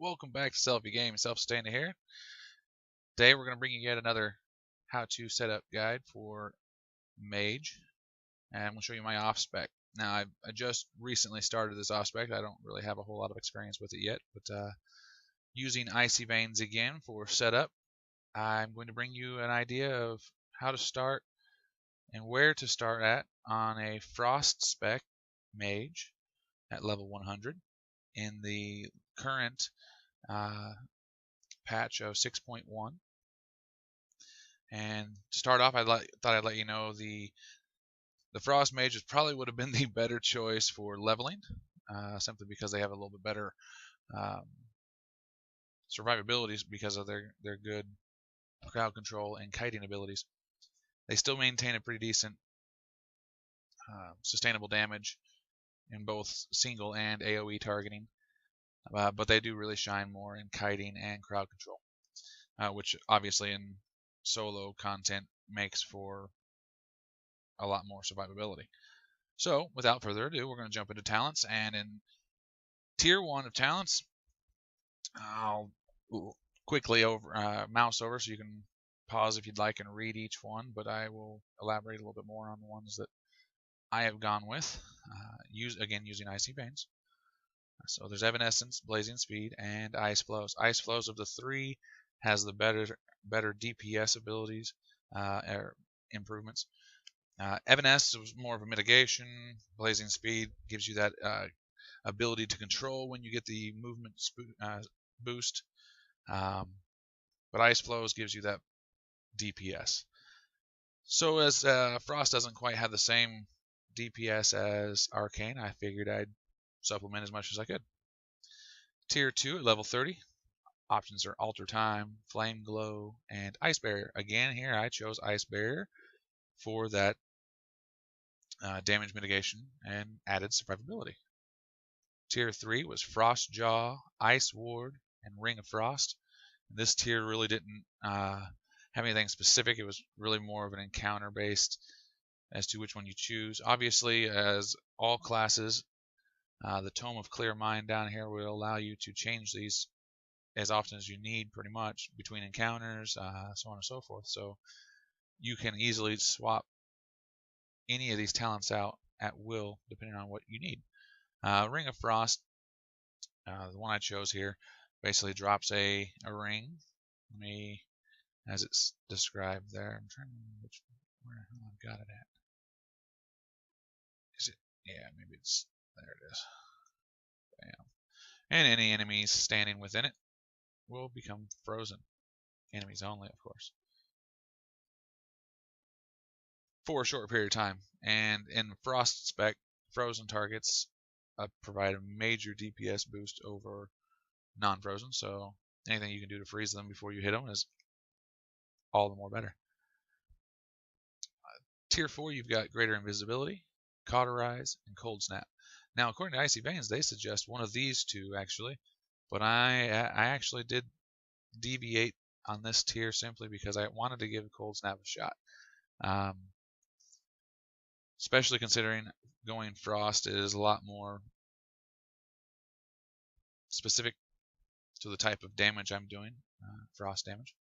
Welcome back to SelfiGaming, SelfSustained here. Today we're going to bring you yet another how-to setup guide for Mage, and we'll show you my off-spec. Now I just recently started this off-spec. I don't really have a whole lot of experience with it yet, but using Icy Veins again for setup, I'm going to bring you an idea of how to start and where to start at on a Frost spec Mage at level 100 in the current patch of 6.1. And to start off, thought I'd let you know the Frost Mages probably would have been the better choice for leveling, simply because they have a little bit better survivability because of their good crowd control and kiting abilities. They still maintain a pretty decent sustainable damage in both single and AoE targeting, but they do really shine more in kiting and crowd control, which obviously in solo content makes for a lot more survivability. So without further ado, we're going to jump into talents, and in tier 1 of talents, I'll quickly mouse over so you can pause if you'd like and read each one, but I will elaborate a little bit more on the ones that I have gone with, using Icy Veins. So there's Evanescence, Blazing Speed, and Ice Flows. Ice Flows of the three has the better DPS abilities or improvements. Evanescence was more of a mitigation. Blazing Speed gives you that ability to control when you get the movement boost. But Ice Flows gives you that DPS. So as Frost doesn't quite have the same DPS as Arcane, I figured I'd supplement as much as I could. Tier 2 at level 30. Options are Alter Time, Flame Glow, and Ice Barrier. Again, here I chose Ice Barrier for that damage mitigation and added survivability. Tier 3 was Frost Jaw, Ice Ward, and Ring of Frost. And this tier really didn't have anything specific. It was really more of an encounter based as to which one you choose. Obviously, as all classes, the Tome of Clear Mind down here will allow you to change these as often as you need, pretty much, between encounters, so on and so forth. So you can easily swap any of these talents out at will, depending on what you need. Ring of Frost, the one I chose here, basically drops a ring. As it's described there. I'm trying to remember where the hell I've got it at. Is it? Yeah, maybe it's there. It is. Bam. And any enemies standing within it will become frozen. Enemies only, of course, for a short period of time. And in Frost spec, frozen targets provide a major DPS boost over non-frozen. So anything you can do to freeze them before you hit them is all the more better. Tier 4, you've got Greater Invisibility, Cauterize, and Cold Snap. Now, according to Icy Veins, they suggest one of these two, actually, but I actually did deviate on this tier simply because I wanted to give Cold Snap a shot. Especially considering going Frost is a lot more specific to the type of damage I'm doing, Frost damage.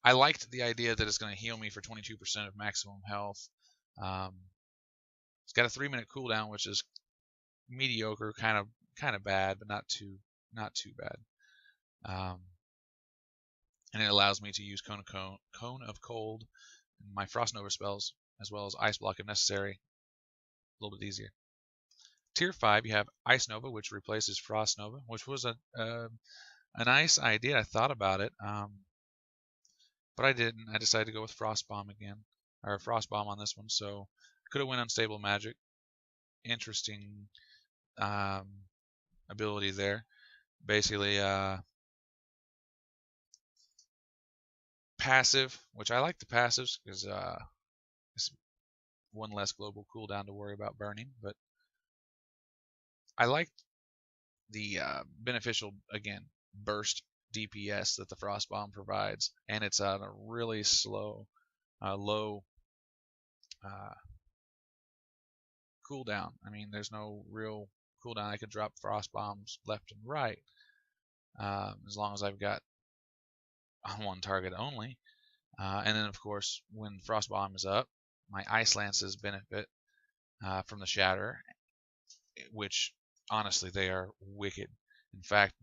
I liked the idea that it's going to heal me for 22% of maximum health. It's got a 3-minute cooldown, which is mediocre, kind of bad, but not too bad. And it allows me to use Cone of Cold in my Frost Nova spells, as well as Ice Block if necessary, a little bit easier. Tier 5, you have Ice Nova, which replaces Frost Nova, which was a nice idea. I thought about it, but I didn't. I decided to go with Frost Bomb again, or Frost Bomb on this one. So could have went Unstable Magic. Interesting ability there. Basically, passive, which I like the passives because it's one less global cooldown to worry about burning. But I like the beneficial, again, burst DPS that the Frost Bomb provides, and it's on a really slow, low cooldown. I mean, there's no real cooldown. I could drop Frost Bombs left and right, as long as I've got on one target only. And then, of course, when Frost Bomb is up, my Ice Lances benefit from the Shatter, which honestly they are wicked. In fact,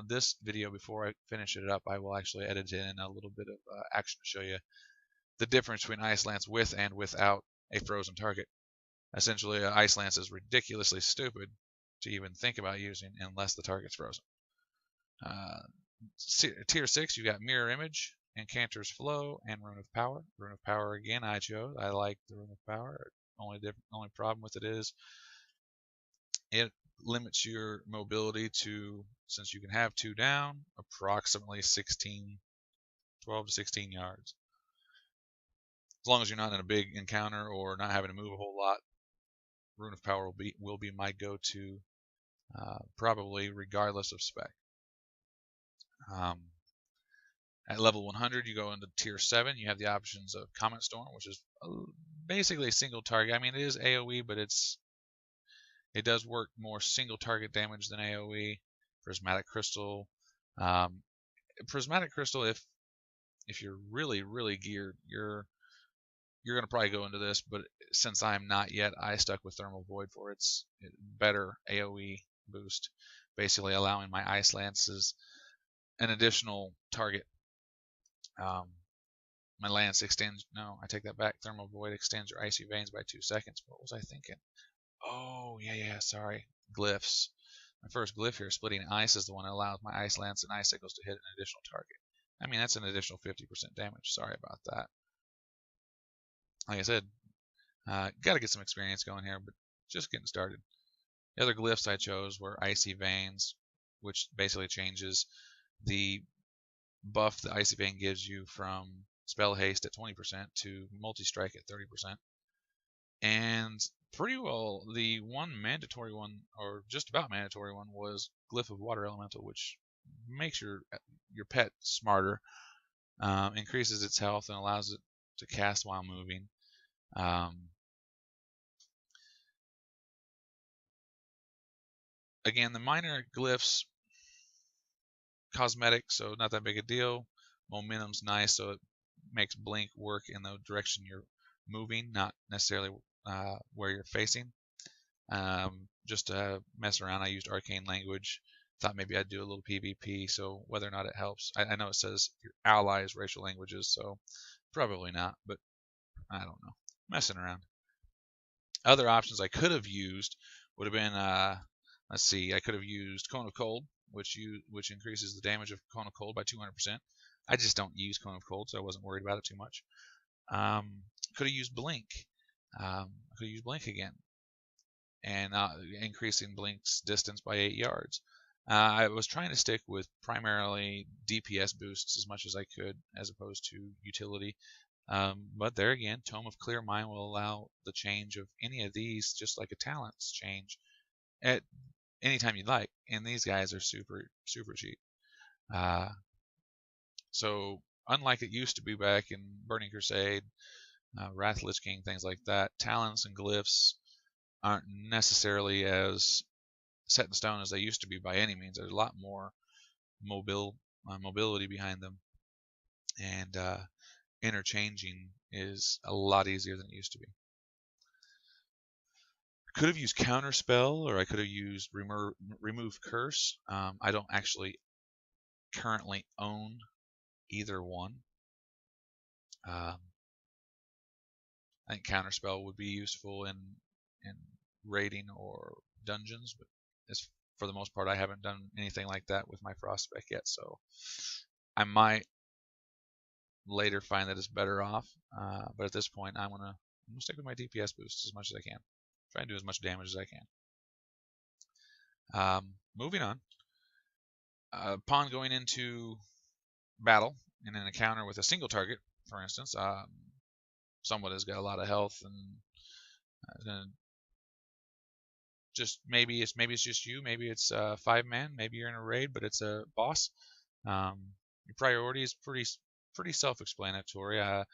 this video, before I finish it up, I will actually edit in a little bit of action to show you the difference between Ice Lance with and without a frozen target. Essentially, Ice Lance is ridiculously stupid to even think about using unless the target's frozen. Tier 6, you got Mirror Image, Incanter's Flow, and Rune of Power. Rune of Power again I chose. I like the Rune of Power. Only problem with it is it limits your mobility to, since you can have 2 down, approximately 12 to 16 yards. As long as you're not in a big encounter or not having to move a whole lot, Rune of Power will be my go-to, probably regardless of spec. At level 100, you go into tier 7. You have the options of Comet Storm, which is basically a single target. I mean, it is AoE, but it does work more single target damage than AoE. Prismatic Crystal. Prismatic Crystal, if you're really geared, you're going to probably go into this, but since I'm not yet, I stuck with Thermal Void for its better AoE boost, basically allowing my Ice Lances an additional target. My Lance extends, no, I take that back. Thermal Void extends your Icy Veins by 2 seconds. What was I thinking? Oh, yeah, sorry. Glyphs. My first glyph here, Splitting Ice, is the one that allows my Ice Lance and Icicles to hit an additional target. I mean, that's an additional 50% damage. Sorry about that. Like I said, got to get some experience going here, but just getting started. The other glyphs I chose were Icy Veins, which basically changes the buff the Icy Vein gives you from Spell Haste at 20% to Multi-Strike at 30%. And pretty well, the one mandatory one, or just about mandatory one, was Glyph of Water Elemental, which makes your pet smarter, increases its health, and allows it to cast while moving. Again, the minor glyphs, cosmetic, so not that big a deal. Momentum's nice, so it makes Blink work in the direction you're moving, not necessarily where you're facing. Just to mess around, I used Arcane Language. Thought maybe I'd do a little PvP, so whether or not it helps. I know it says your allies' racial languages, so probably not, but I don't know. Messing around. Other options I could have used would have been, let's see, I could have used Cone of Cold, which increases the damage of Cone of Cold by 200%. I just don't use Cone of Cold, so I wasn't worried about it too much. Could have used Blink. I could have used Blink again, and increasing Blink's distance by 8 yards. I was trying to stick with primarily DPS boosts as much as I could, as opposed to utility. But there again, Tome of Clear Mind will allow the change of any of these, just like a talents change, at any time you'd like. And these guys are super cheap. So unlike it used to be back in Burning Crusade, Wrath Lich King, things like that, talents and glyphs aren't necessarily as set in stone as they used to be by any means. There's a lot more mobility behind them, and interchanging is a lot easier than it used to be. Could have used Counterspell, or I could have used Remove Curse. I don't actually currently own either one. I think Counterspell would be useful in raiding or dungeons, but for the most part, I haven't done anything like that with my Frost spec yet, so I might later find that it's better off. But at this point, I'm gonna stick with my DPS boosts as much as I can. Try and do as much damage as I can. Moving on. Upon going into battle in an encounter with a single target, for instance, someone has got a lot of health and just maybe it's just you, maybe it's 5-man, maybe you're in a raid, but it's a boss. Your priority is pretty self-explanatory.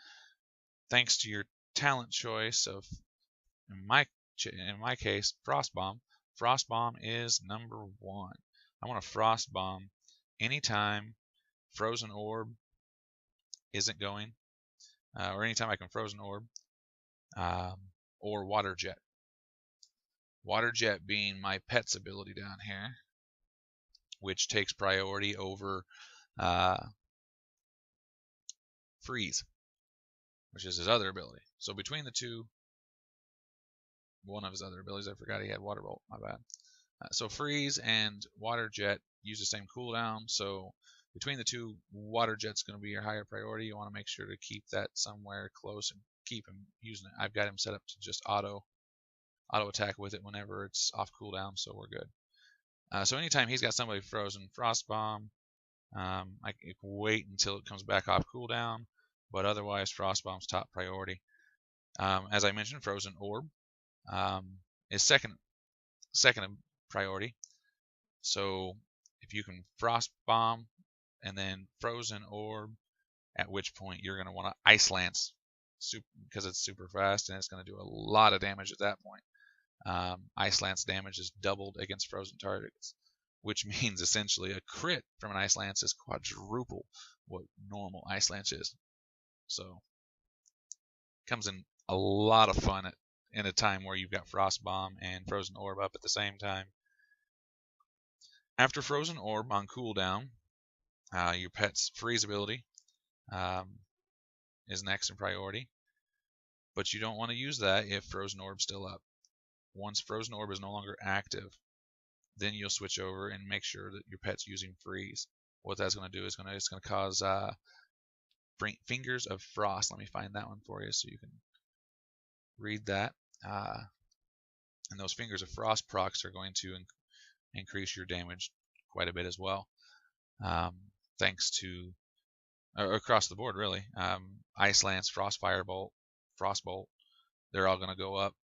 Thanks to your talent choice of, in my case, Frost Bomb. Frost Bomb is number 1. I want to Frost Bomb anytime Frozen Orb isn't going, or anytime I can Frozen Orb, or Water Jet. Water Jet being my pet's ability down here, which takes priority over Freeze, which is his other ability. So between the two, one of his other abilities, I forgot he had Water Bolt, my bad. So Freeze and Water Jet use the same cooldown, so between the two, Water Jet's going to be your higher priority. You want to make sure to keep that somewhere close and keep him using it. I've got him set up to just auto attack with it whenever it's off cooldown, so we're good. So anytime he's got somebody frozen, Frost Bomb, I can wait until it comes back off cooldown, but otherwise Frost Bomb's top priority. As I mentioned, Frozen Orb is second priority. So if you can Frost Bomb and then Frozen Orb, at which point you're going to want to Ice Lance because it's super fast and it's going to do a lot of damage at that point. Ice Lance damage is doubled against frozen targets, which means essentially a crit from an Ice Lance is quadruple what normal Ice Lance is. So comes in a lot of fun in a time where you've got Frost Bomb and Frozen Orb up at the same time. After Frozen Orb on cooldown, your pet's freeze ability is next in priority, but you don't want to use that if Frozen Orb's still up. Once Frozen Orb is no longer active, then you'll switch over and make sure that your pet's using freeze. What that's going to do is it's going to cause Fingers of Frost. Let me find that one for you so you can read that. And those Fingers of Frost procs are going to increase your damage quite a bit as well. Thanks to across the board really. Ice Lance, Frost Firebolt, Frostbolt, they're all going to go up.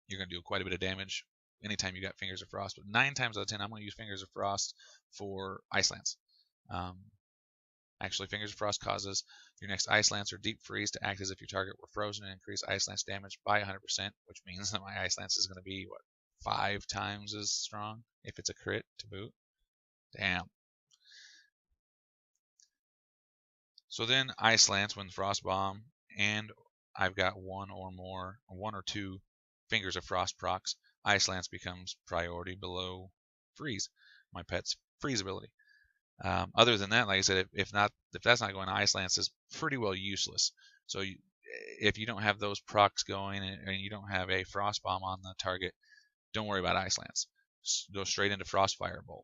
You're going to do quite a bit of damage anytime you got Fingers of Frost, but 9 times out of 10 I'm going to use Fingers of Frost for Ice Lance. Actually, Fingers of Frost causes your next Ice Lance or Deep Freeze to act as if your target were frozen and increase Ice Lance damage by 100%, which means that my Ice Lance is going to be, 5 times as strong if it's a crit to boot. Damn. So then Ice Lance when Frost Bomb, and I've got one or two Fingers of Frost procs, Ice Lance becomes priority below Freeze, my pet's freeze ability. Other than that, like I said, if that's not going, Ice Lance is pretty well useless. So if you don't have those procs going and you don't have a Frost Bomb on the target, don't worry about Ice Lance. Go straight into Frost Firebolt.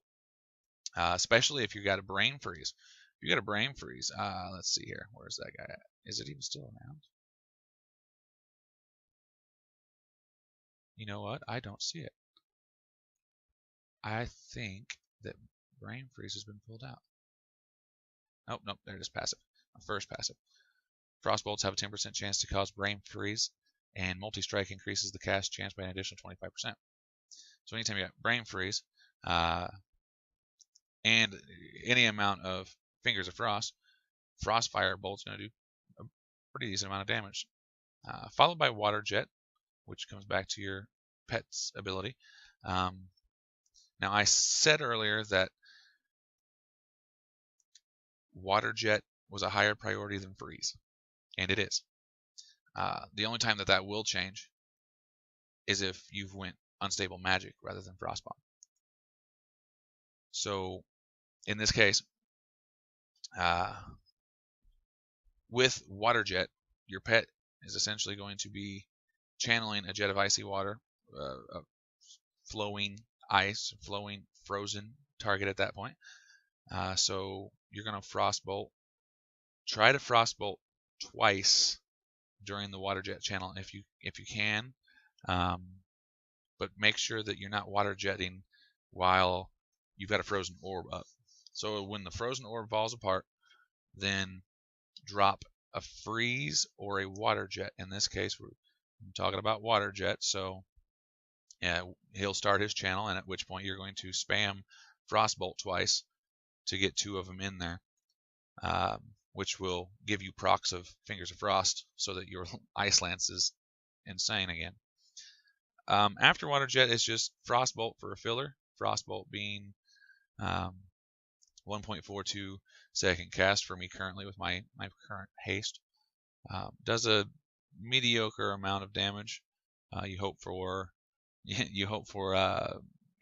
Especially if you got a Brain Freeze. If you got a Brain Freeze, let's see here. Where's that guy at? Is it even still around? You know what? I don't see it. I think that Brain Freeze has been pulled out. Nope, there it is, passive. My first passive. Frostbolts have a 10% chance to cause Brain Freeze, and Multi-Strike increases the cast chance by an additional 25%. So anytime you got Brain Freeze, and any amount of Fingers of Frost, Frost Firebolt's going to do a pretty decent amount of damage. Followed by Water Jet, which comes back to your pet's ability. Now I said earlier that Water Jet was a higher priority than Freeze, and it is. The only time that will change is if you've went Unstable Magic rather than Frost Bomb. So in this case, with Water Jet, your pet is essentially going to be channeling a jet of icy water, a flowing ice, flowing frozen target at that point. So you're going to Frostbolt. Try to Frostbolt twice during the Water Jet channel if you can, but make sure that you're not Water Jetting while you've got a Frozen Orb up. So when the Frozen Orb falls apart, then drop a Freeze or a Water Jet. In this case, I'm talking about Water Jet, so yeah, he'll start his channel, and at which point you're going to spam Frostbolt twice to get 2 of them in there, which will give you procs of Fingers of Frost so that your Ice Lance is insane again. After Water Jet, it's just Frostbolt for a filler. Frostbolt being 1.42 second cast for me currently with my current haste. Does a mediocre amount of damage. You hope for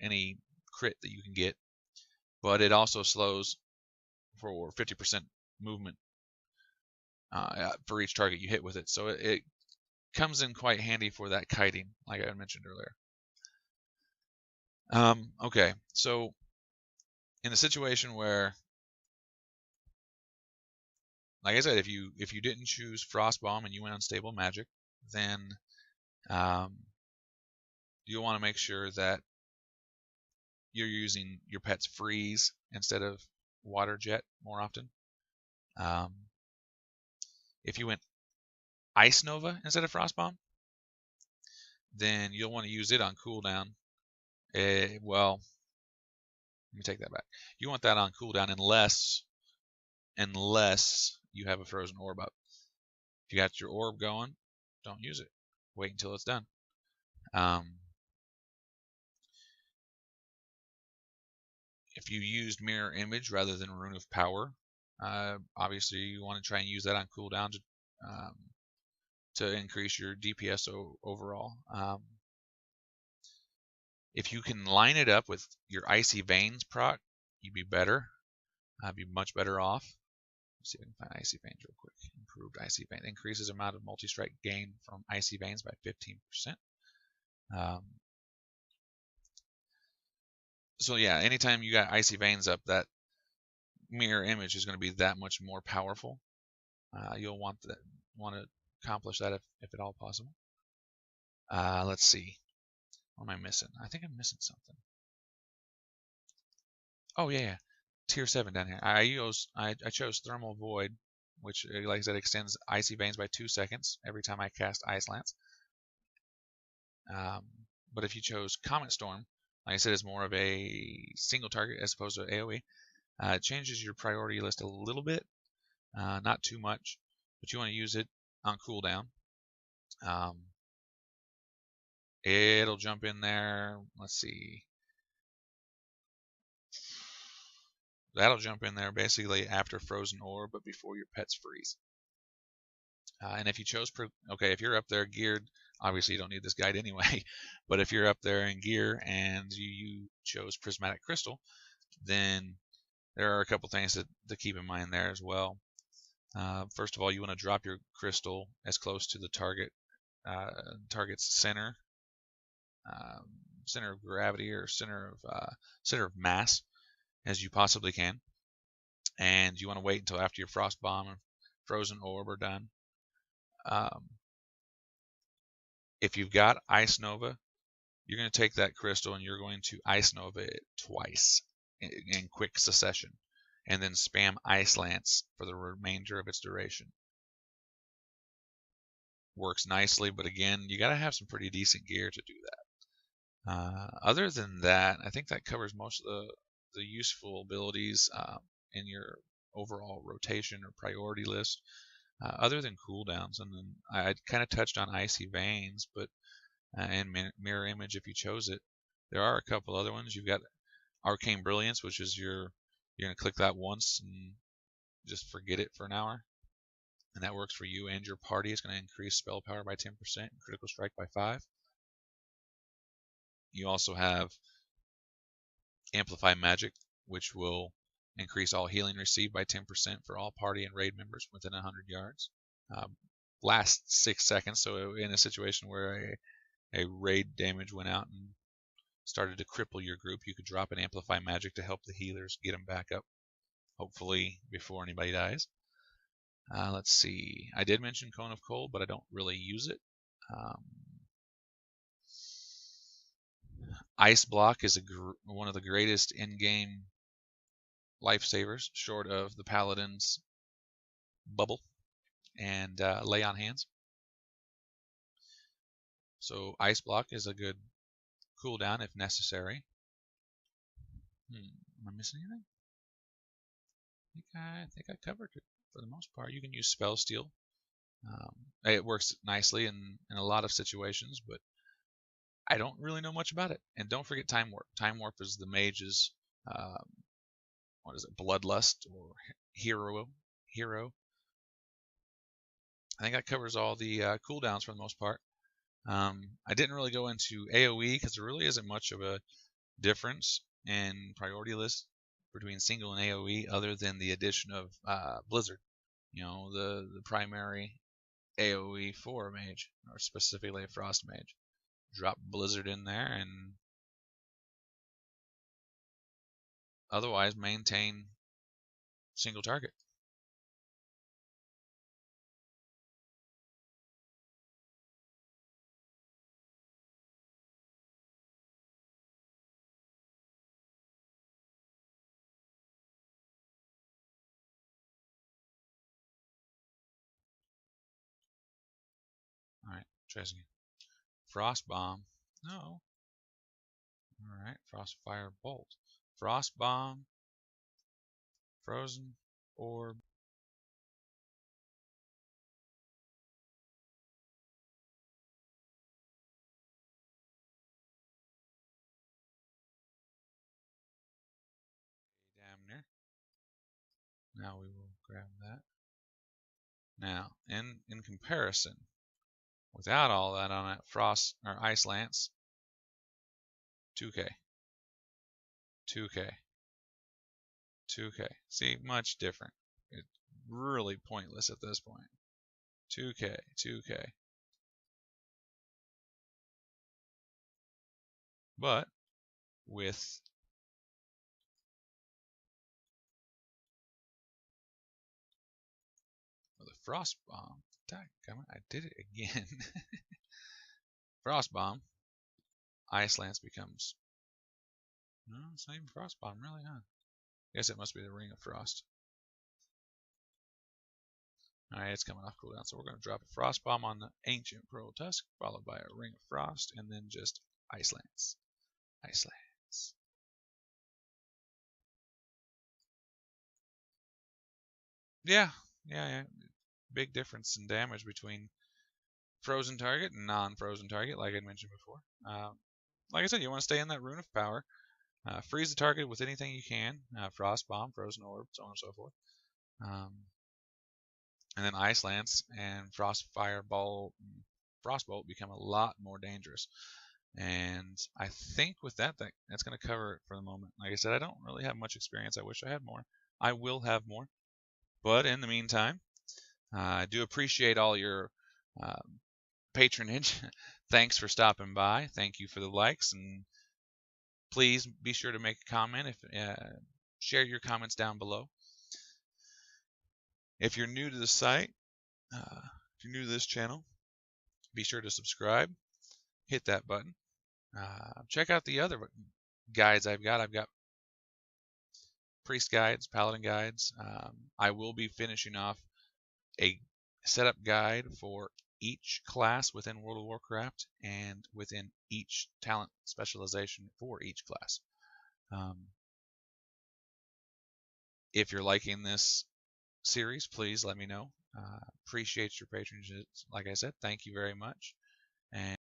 any crit that you can get, but it also slows for 50% movement for each target you hit with it. So it comes in quite handy for that kiting, like I mentioned earlier. Okay, so in a situation where, like I said, if you didn't choose Frostbomb and you went Unstable Magic, then you'll want to make sure that you're using your pet's Freeze instead of Water Jet more often. If you went Ice Nova instead of Frostbomb, then you'll want to use it on cooldown. Well, let me take that back. You want that on cooldown unless you have a Frozen Orb up. If you got your orb going, don't use it. Wait until it's done. If you used Mirror Image rather than Rune of Power, obviously you want to try and use that on cooldown to increase your DPS overall. If you can line it up with your Icy Veins proc, you'd be better. I'd be much better off. Let's see if I can find Icy Veins real quick. Improved Icy Veins. Increases amount of multi-strike gain from Icy Veins by 15%. So yeah, anytime you got Icy Veins up, that Mirror Image is going to be that much more powerful. You'll want to accomplish that if at all possible. Let's see. What am I missing? I think I'm missing something. Oh yeah. Tier 7 down here. I chose Thermal Void, which, like I said, extends Icy Veins by 2 seconds every time I cast Ice Lance. But if you chose Comet Storm, like I said, it's more of a single target as opposed to AoE. It changes your priority list a little bit, not too much, but you want to use it on cooldown. It'll jump in there. Let's see. That'll jump in there basically after Frozen Orb, but before your pets freeze. And if you chose, if you're up there geared, obviously you don't need this guide anyway, but if you're up there in gear and you chose Prismatic Crystal, then there are a couple things to keep in mind there as well. First of all, you want to drop your crystal as close to the target's center of gravity or center of mass as you possibly can, and you want to wait until after your Frost Bomb and Frozen Orb are done. If you've got Ice Nova, you're going to take that crystal and you're going to Ice Nova it twice in quick succession, and then spam Ice Lance for the remainder of its duration. Works nicely, but again, you got to have some pretty decent gear to do that. Other than that, I think that covers most of the useful abilities in your overall rotation or priority list, other than cooldowns. And then I kind of touched on Icy Veins, but and Mirror Image if you chose it. There are a couple other ones. You've got Arcane Brilliance, which is you're going to click that once and just forget it for an hour. And that works for you and your party. It's going to increase spell power by 10% and critical strike by 5. You also have Amplify Magic, which will increase all healing received by 10% for all party and raid members within 100 yards. Lasts 6 seconds, so in a situation where a raid damage went out and started to cripple your group, you could drop an Amplify Magic to help the healers get them back up, hopefully before anybody dies. Let's see. I did mention Cone of Cold, but I don't really use it. Ice Block is one of the greatest in-game lifesavers, short of the Paladin's Bubble and Lay on Hands. So Ice Block is a good cooldown if necessary. Am I missing anything? I think I covered it for the most part. You can use Spell Steal. It works nicely in a lot of situations, but I don't really know much about it. And don't forget Time Warp. Time Warp is the Mage's what is it, Bloodlust or Hero. I think that covers all the cooldowns for the most part. I didn't really go into AoE because there really isn't much of a difference in priority list between single and AoE other than the addition of Blizzard. You know, the primary AoE for a mage, or specifically a Frost mage. Drop Blizzard in there and otherwise maintain single target. Alright, tries again. Frost Bomb. No. Alright, Frost Fire Bolt. Frost Bomb. Frozen Orb. Damn near. Now we will grab that. Now, in comparison, without all that on it, Frost or Ice Lance, 2K. 2K. 2K. See, much different. It's really pointless at this point. 2K. 2K. But with a Frost Bomb, I did it again. Frost Bomb, Ice Lance becomes. No, it's not even Frost Bomb, really, huh? I guess it must be the Ring of Frost. Alright, it's coming off cooldown, so we're going to drop a Frost Bomb on the Ancient Pearl Tusk, followed by a Ring of Frost, and then just Ice Lance. Ice Lance. Yeah. Big difference in damage between frozen target and non-frozen target, like I mentioned before. Like I said, you want to stay in that Rune of Power. Freeze the target with anything you can. Frost Bomb, Frozen Orb, so on and so forth. And then Ice Lance and Frostfire Bolt, Frostbolt become a lot more dangerous. And I think with that's going to cover it for the moment. Like I said, I don't really have much experience. I wish I had more. I will have more. But in the meantime, I do appreciate all your patronage. Thanks for stopping by. Thank you for the likes. And please be sure to make a comment. Share your comments down below. If you're new to the site, if you're new to this channel, be sure to subscribe. Hit that button. Check out the other guides I've got. I've got priest guides, paladin guides. I will be finishing off a setup guide for each class within World of Warcraft and within each talent specialization for each class. If you're liking this series, please let me know. Appreciate your patronage. Like I said, thank you very much. And